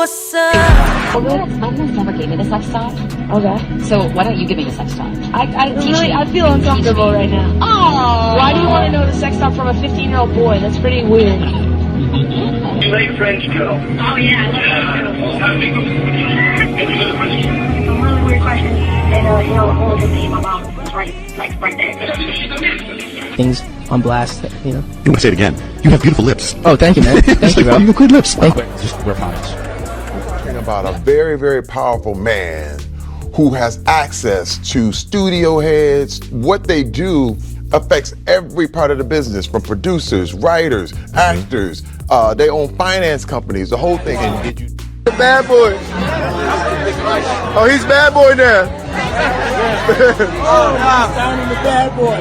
what's up? I've never gave me the sex talk. Okay. So why don't you give me the sex talk? I feel uncomfortable right now. Oh. Why do you want to know the sex talk from a 15-year-old boy? That's pretty weird. You like French girl? Oh yeah, I love Any other questions? A really weird question, and only good thing my mom was right there. Things on blast, You want to say it again? You have beautiful lips. Oh, thank you, man. Thank you, bro. You have good lips. Thank you. We're fine. Talking about a very, very powerful man who has access to studio heads. What they do affects every part of the business, from producers, writers, actors. They own finance companies, the whole thing. And did you? The bad boy. Oh, he's bad boy now. Signing the bad boy.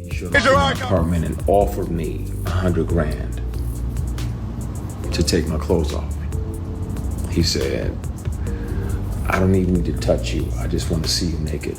He's Apartment and offered me $100 grand to take my clothes off me. He said, I don't even need to touch you. I just want to see you naked.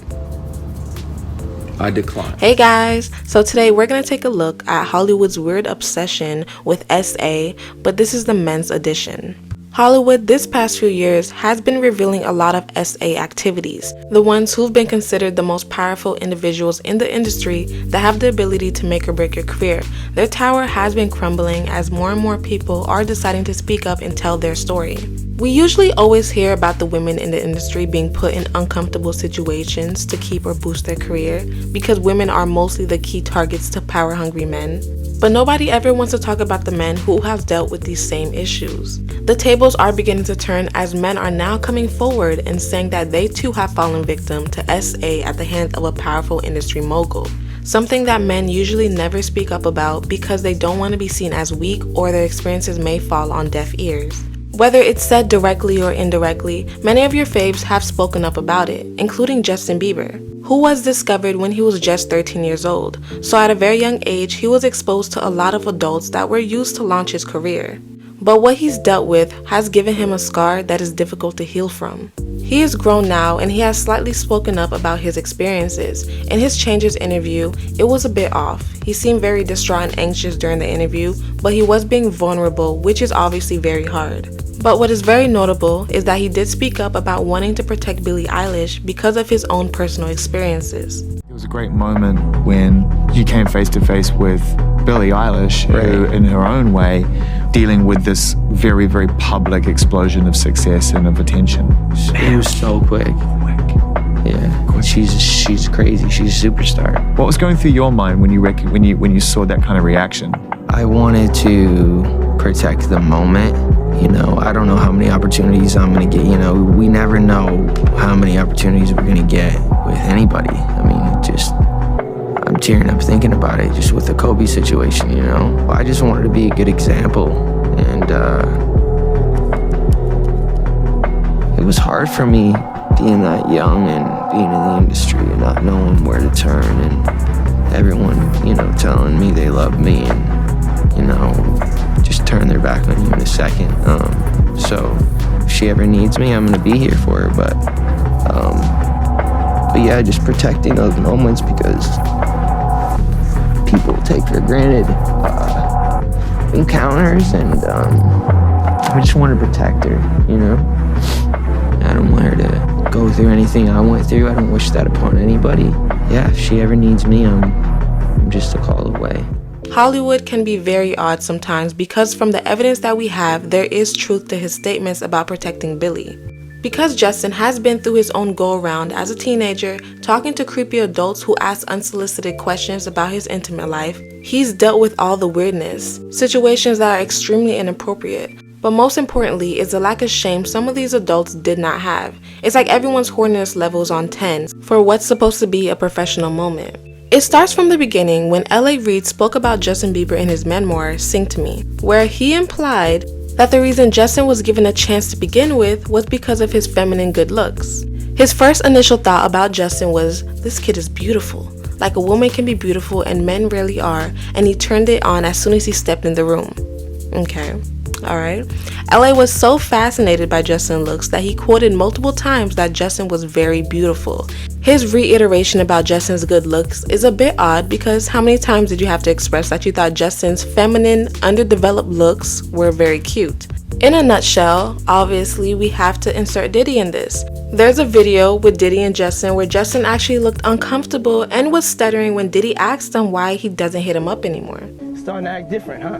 I declined. Hey guys, so today we're going to take a look at Hollywood's weird obsession with SA, but this is the men's edition. Hollywood this past few years has been revealing a lot of SA activities, the ones who've been considered the most powerful individuals in the industry that have the ability to make or break your career. Their tower has been crumbling as more and more people are deciding to speak up and tell their story. We usually always hear about the women in the industry being put in uncomfortable situations to keep or boost their career because women are mostly the key targets to power-hungry men. But nobody ever wants to talk about the men who have dealt with these same issues. The tables are beginning to turn as men are now coming forward and saying that they too have fallen victim to SA at the hands of a powerful industry mogul. Something that men usually never speak up about because they don't want to be seen as weak or their experiences may fall on deaf ears. Whether it's said directly or indirectly, many of your faves have spoken up about it, including Justin Bieber, who was discovered when he was just 13 years old. So at a very young age, he was exposed to a lot of adults that were used to launch his career. But what he's dealt with has given him a scar that is difficult to heal from. He is grown now and he has slightly spoken up about his experiences. In his Changes interview, it was a bit off. He seemed very distraught and anxious during the interview, but he was being vulnerable, which is obviously very hard. But what is very notable is that he did speak up about wanting to protect Billie Eilish because of his own personal experiences. It was a great moment when you came face to face with Billie Eilish, who in her own way, dealing with this very, very public explosion of success and of attention. It was so quick. Yeah, she's crazy. She's a superstar. What was going through your mind when you saw that kind of reaction? I wanted to protect the moment. I don't know how many opportunities I'm gonna get. We never know how many opportunities we're gonna get with anybody. I'm tearing up thinking about it, just with the Kobe situation. I just wanted to be a good example, and it was hard for me being that young and being in the industry and not knowing where to turn, and everyone, telling me they love me and, just turn their back on you in a second. So if she ever needs me, I'm gonna be here for her. But yeah, just protecting those moments because people take for granted encounters, and I just want to protect her. I don't want her to go through anything I went through. I don't wish that upon anybody. Yeah, if she ever needs me, I'm just a call away. Hollywood can be very odd sometimes because from the evidence that we have, there is truth to his statements about protecting Billie. Because Justin has been through his own go-around as a teenager, talking to creepy adults who ask unsolicited questions about his intimate life, he's dealt with all the weirdness, situations that are extremely inappropriate. But most importantly is the lack of shame some of these adults did not have. It's like everyone's horniness levels on 10 for what's supposed to be a professional moment. It starts from the beginning when L.A. Reid spoke about Justin Bieber in his memoir, Sing to Me, where he implied that the reason Justin was given a chance to begin with was because of his feminine good looks. His first initial thought about Justin was, this kid is beautiful. Like a woman can be beautiful and men rarely are, and he turned it on as soon as he stepped in the room. Okay. Alright. LA was so fascinated by Justin's looks that he quoted multiple times that Justin was very beautiful. His reiteration about Justin's good looks is a bit odd because how many times did you have to express that you thought Justin's feminine, underdeveloped looks were very cute? In a nutshell, obviously we have to insert Diddy in this. There's a video with Diddy and Justin where Justin actually looked uncomfortable and was stuttering when Diddy asked him why he doesn't hit him up anymore. Starting to act different, huh?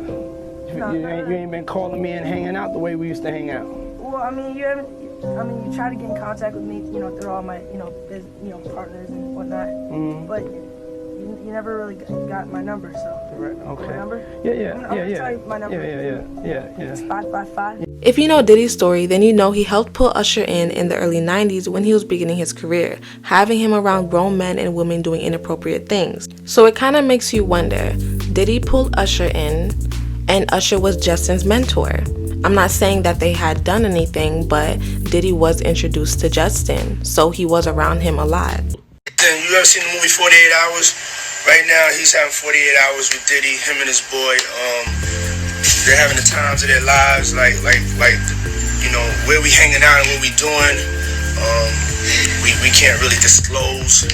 You ain't been calling me and hanging out the way we used to hang out. Well, I mean, you try to get in contact with me, through all my, partners and whatnot. Mm-hmm. But you never really got my number, so. Right, okay. My number? Yeah. I'll tell you my number. Yeah. It's 555. If you know Diddy's story, then you know he helped pull Usher in the early 90s when he was beginning his career, having him around grown men and women doing inappropriate things. So it kind of makes you wonder, Diddy pulled Usher in, and Usher was Justin's mentor. I'm not saying that they had done anything, but Diddy was introduced to Justin, so he was around him a lot. You ever seen the movie 48 Hours? Right now, he's having 48 hours with Diddy, him and his boy. They're having the times of their lives, like where we hanging out and what we doing. We can't really disclose,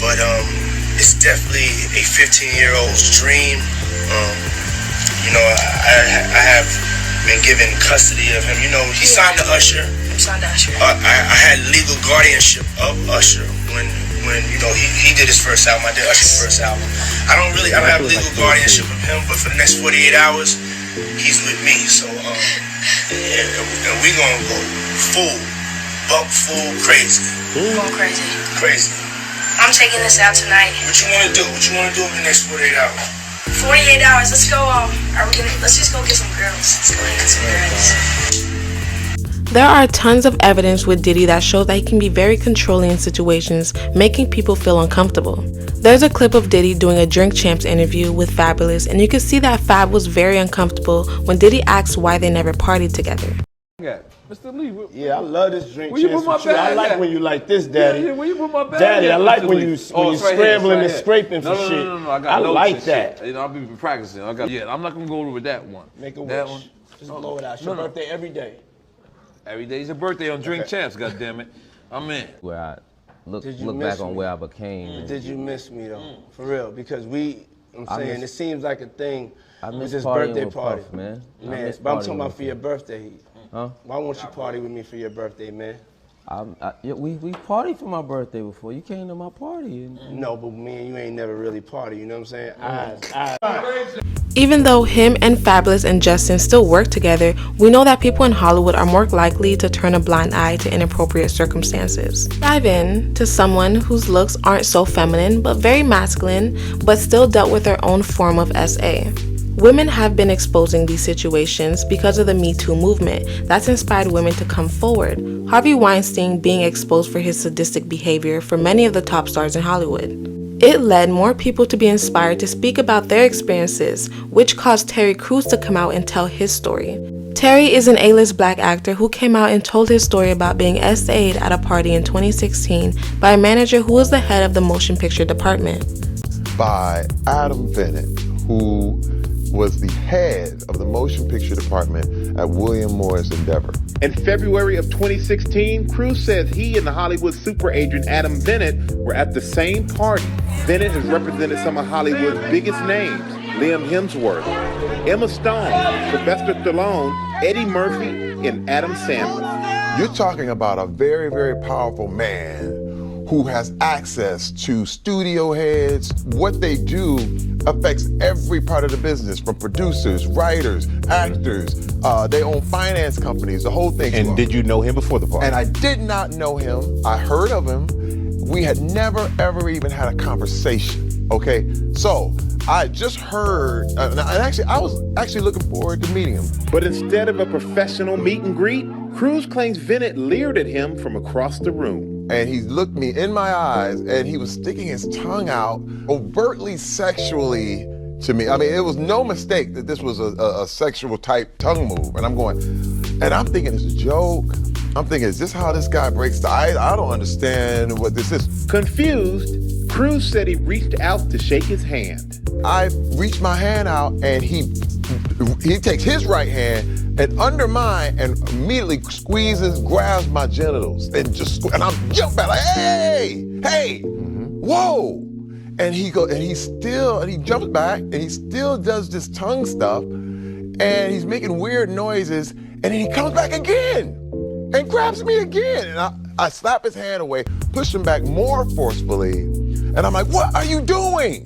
but it's definitely a 15-year-old's dream. I have been given custody of him. He signed to Usher. I had legal guardianship of Usher when he did his first album. I did Usher's first album. I don't have legal guardianship of him, but for the next 48 hours, he's with me. So and we gonna go buck full crazy. Going crazy. Crazy. I'm taking this out tonight. What you wanna do? What you wanna do over the next 48 hours? 48 hours. Let's go. Let's just go get some girls. Let's go get some girls. There are tons of evidence with Diddy that shows that he can be very controlling in situations, making people feel uncomfortable. There's a clip of Diddy doing a Drink Champs interview with Fabulous, and you can see that Fab was very uncomfortable when Diddy asked why they never partied together. Mr. Lee, I love this Drink Champs with you. I like when you like this, Daddy. Where you put my bag? Daddy, I like when you right scrambling here, and scraping for shit. No, I like that. Shit. I'll be practicing. I'm not gonna go over with that one. Make a that wish. one. Just blow it out. It's your birthday every day. Every day's your birthday on Drink Champs, goddammit. I'm in. Where I look back on where I became. Did you miss me though? For real, because it seems like a thing. I miss this partying birthday with party, Puff, man. But I'm talking about for your birthday. Huh? Why won't you party with me for your birthday, man? We partied for my birthday before. You came to my party. No, but me and you ain't never really party. You know what I'm saying? Even though him and Fabulous and Justin still work together, we know that people in Hollywood are more likely to turn a blind eye to inappropriate circumstances. Dive in to someone whose looks aren't so feminine but very masculine, but still dealt with their own form of SA. Women have been exposing these situations because of the Me Too movement that's inspired women to come forward. Harvey Weinstein being exposed for his sadistic behavior for many of the top stars in Hollywood. It led more people to be inspired to speak about their experiences, which caused Terry Crews to come out and tell his story. Terry is an A-list black actor who came out and told his story about being SA'd at a party in 2016 by a manager who was the head of the motion picture department. By Adam Bennett, who was the head of the motion picture department at William Morris Endeavor. In February of 2016, Crews says he and the Hollywood super agent Adam Bennett were at the same party. Bennett has represented some of Hollywood's biggest names: Liam Hemsworth, Emma Stone, Sylvester Stallone, Eddie Murphy, and Adam Sandler. You're talking about a very, very powerful man who has access to studio heads. What they do affects every part of the business, from producers, writers, actors. They own finance companies, the whole thing. And did you know him before the party? And I did not know him. I heard of him. We had never, ever even had a conversation, okay? So I just heard, and actually, I was actually looking forward to meeting him. But instead of a professional meet and greet, Crews claims Bennett leered at him from across the room. And he looked me in my eyes and he was sticking his tongue out overtly sexually to me. I mean, it was no mistake that this was a sexual type tongue move. And I'm going, and I'm thinking it's a joke. I'm thinking, is this how this guy breaks the ice? I don't understand what this is. Confused, Crews said he reached out to shake his hand. I reached my hand out and he takes his right hand and under mine and immediately grabs my genitals and and I'm jumping back like, hey, whoa. And he jumps back and he still does this tongue stuff. and he's making weird noises, and then he comes back again and grabs me again. And I slap his hand away, push him back more forcefully, and I'm like, what are you doing?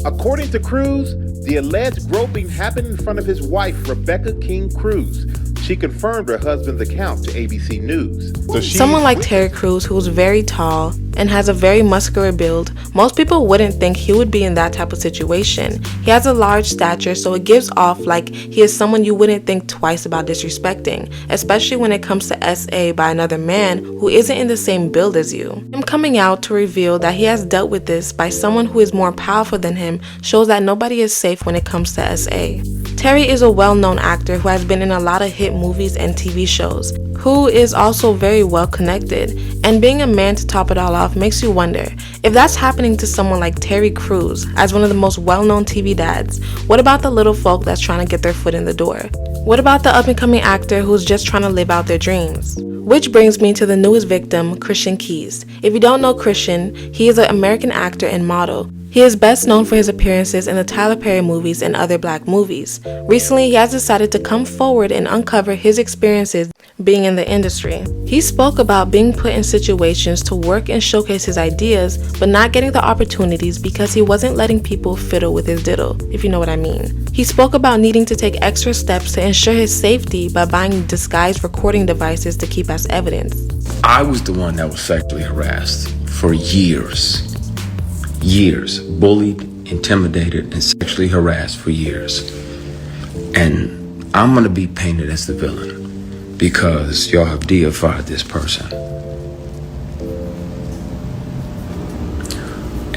According to Cruz, the alleged groping happened in front of his wife, Rebecca King Cruz. She confirmed her husband's account to ABC News. Someone like Terry Crews, who's very tall and has a very muscular build, most people wouldn't think he would be in that type of situation. He has a large stature, so it gives off like he is someone you wouldn't think twice about disrespecting, especially when it comes to SA by another man who isn't in the same build as you. Him coming out to reveal that he has dealt with this by someone who is more powerful than him shows that nobody is safe when it comes to SA. Terry is a well-known actor who has been in a lot of hit movies and TV shows, who is also very well connected, and being a man to top it all off makes you wonder, if that's happening to someone like Terry Crews as one of the most well-known TV dads, what about the little folk that's trying to get their foot in the door? What about the up-and-coming actor who's just trying to live out their dreams? Which brings me to the newest victim, Christian Keys. If you don't know Christian, he is an American actor and model. He is best known for his appearances in the Tyler Perry movies and other black movies. Recently, he has decided to come forward and uncover his experiences being in the industry. He spoke about being put in situations to work and showcase his ideas, but not getting the opportunities because he wasn't letting people fiddle with his diddle, if you know what I mean. He spoke about needing to take extra steps to ensure his safety by buying disguised recording devices to keep as evidence. I was the one that was sexually harassed for years. Bullied, intimidated, and sexually harassed for years. And I'm gonna be painted as the villain because y'all have deified this person.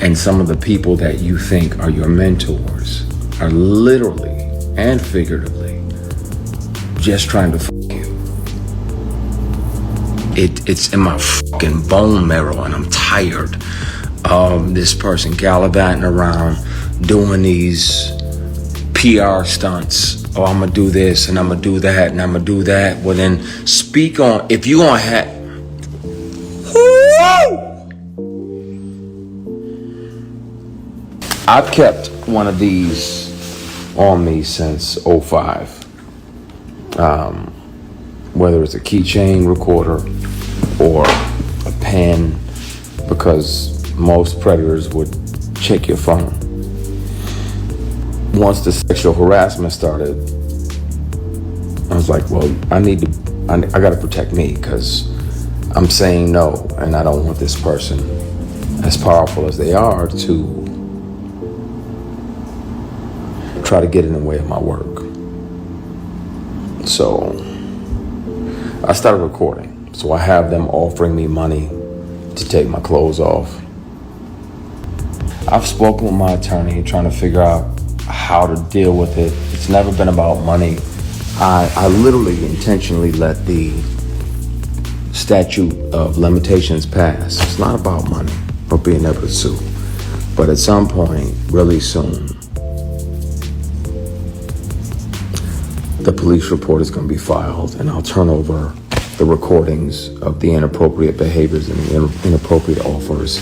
And some of the people that you think are your mentors are literally and figuratively just trying to fuck you. It's in my fucking bone marrow, and I'm tired of this person gallivanting around doing these PR stunts. Oh, I'm gonna do this and I'm gonna do that and I'm gonna do that. Well, then speak on, if you gonna have, I've kept one of these on me since 05. Whether it's a keychain recorder or a pen, because most predators would check your phone. Once the sexual harassment started, I was like, well, I gotta protect me because I'm saying no, and I don't want this person, as powerful as they are, to try to get in the way of my work. So I started recording. So I have them offering me money to take my clothes off. I've spoken with my attorney trying to figure out how to deal with it. It's never been about money. I literally intentionally let the statute of limitations pass. It's not about money or being able to sue. But at some point, really soon, the police report is going to be filed, and I'll turn over the recordings of the inappropriate behaviors and the inappropriate offers.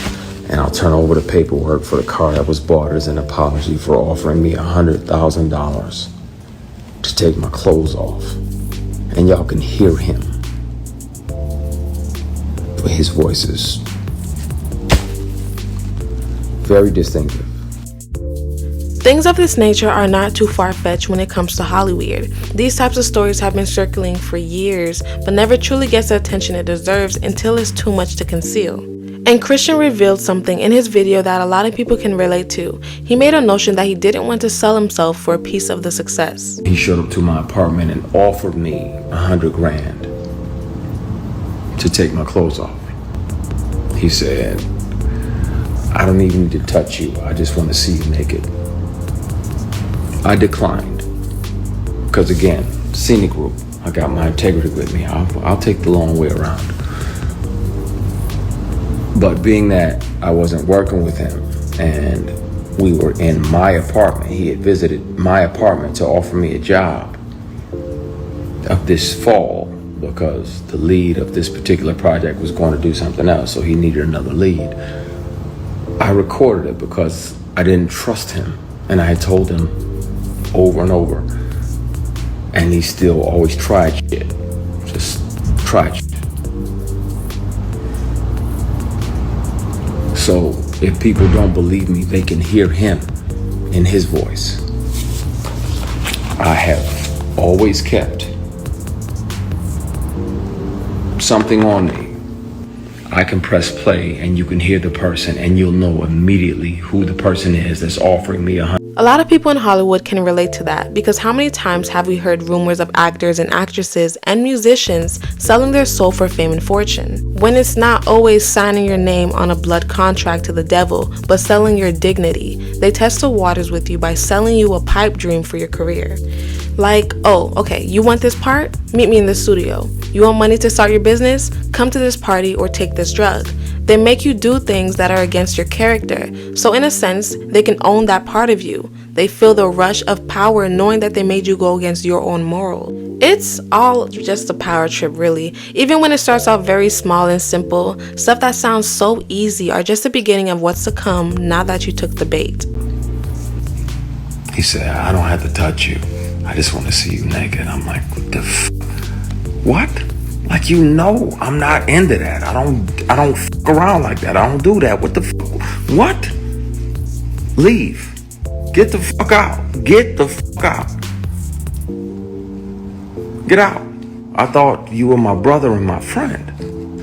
And I'll turn over the paperwork for the car that was bought as an apology for offering me $100,000 to take my clothes off. And y'all can hear him. But his voice is very distinctive. Things of this nature are not too far-fetched when it comes to Hollywood. These types of stories have been circling for years, but never truly gets the attention it deserves until it's too much to conceal. And Christian revealed something in his video that a lot of people can relate to. He made a notion that he didn't want to sell himself for a piece of the success. He showed up to my apartment and offered me $100,000 to take my clothes off. He said, I don't even need to touch you. I just want to see you naked. I declined. Because again, scenic route. I got my integrity with me. I'll take the long way around. But being that I wasn't working with him and we were in my apartment, he had visited my apartment to offer me a job of this fall because the lead of this particular project was going to do something else, so he needed another lead. I recorded it because I didn't trust him, and I had told him over and over, And he still always tried shit. Just tried shit. So if people don't believe me, they can hear him in his voice. I have always kept something on me. I can press play and you can hear the person and you'll know immediately who the person is that's offering me $100. A lot of people in Hollywood can relate to that, because how many times have we heard rumors of actors and actresses and musicians selling their soul for fame and fortune, when it's not always signing your name on a blood contract to the devil, but selling your dignity. They test the waters with you by selling you a pipe dream for your career. Like, oh, okay, you want this part? Meet me in the studio. You want money to start your business? Come to this party or take this drug. They make you do things that are against your character. So in a sense, they can own that part of you. They feel the rush of power knowing that they made you go against your own moral. It's all just a power trip, really. Even when it starts out very small and simple, stuff that sounds so easy are just the beginning of what's to come now that you took the bait. He said, I don't have to touch you. I just want to see you naked. I'm like, what the what? Like, you know, I'm not into that. I don't fuck around like that. I don't do that. What the what? Leave. Get the fuck out. Get the fuck out. Get out. I thought you were my brother and my friend.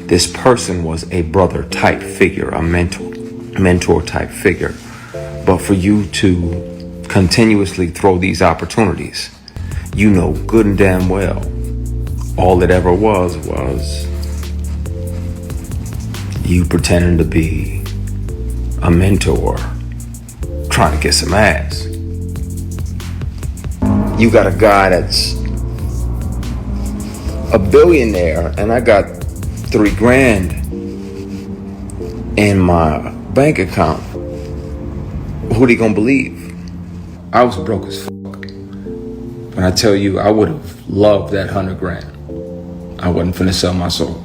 This person was a brother type figure, a mentor type figure. But for you to continuously throw these opportunities, you know good and damn well all it ever was you pretending to be a mentor trying to get some ass. You got a guy that's a billionaire and I got $3,000 in my bank account. Who they gonna believe? I was broke as fuck. When I tell you, I would have loved that $100,000. I wasn't finna sell my soul.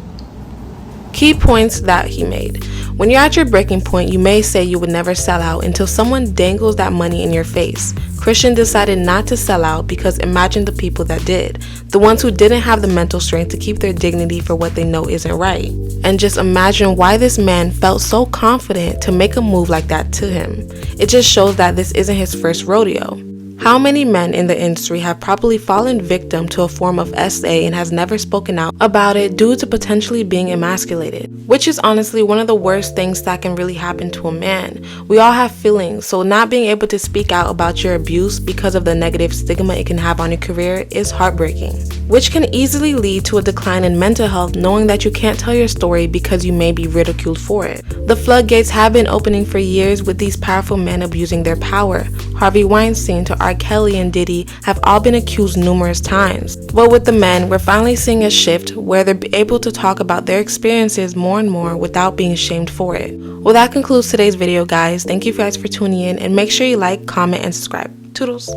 Key points that he made. When you're at your breaking point, you may say you would never sell out until someone dangles that money in your face. Christian decided not to sell out because imagine the people that did. The ones who didn't have the mental strength to keep their dignity for what they know isn't right. And just imagine why this man felt so confident to make a move like that to him. It just shows that this isn't his first rodeo. How many men in the industry have probably fallen victim to a form of SA and has never spoken out about it due to potentially being emasculated? Which is honestly one of the worst things that can really happen to a man. We all have feelings, so not being able to speak out about your abuse because of the negative stigma it can have on your career is heartbreaking. Which can easily lead to a decline in mental health knowing that you can't tell your story because you may be ridiculed for it. The floodgates have been opening for years with these powerful men abusing their power. Harvey Weinstein to R. Kelly and Diddy have all been accused numerous times. But with the men, we're finally seeing a shift where they're able to talk about their experiences more and more without being shamed for it. Well, that concludes today's video, guys. Thank you guys for tuning in and make sure you like, comment, and subscribe. Toodles.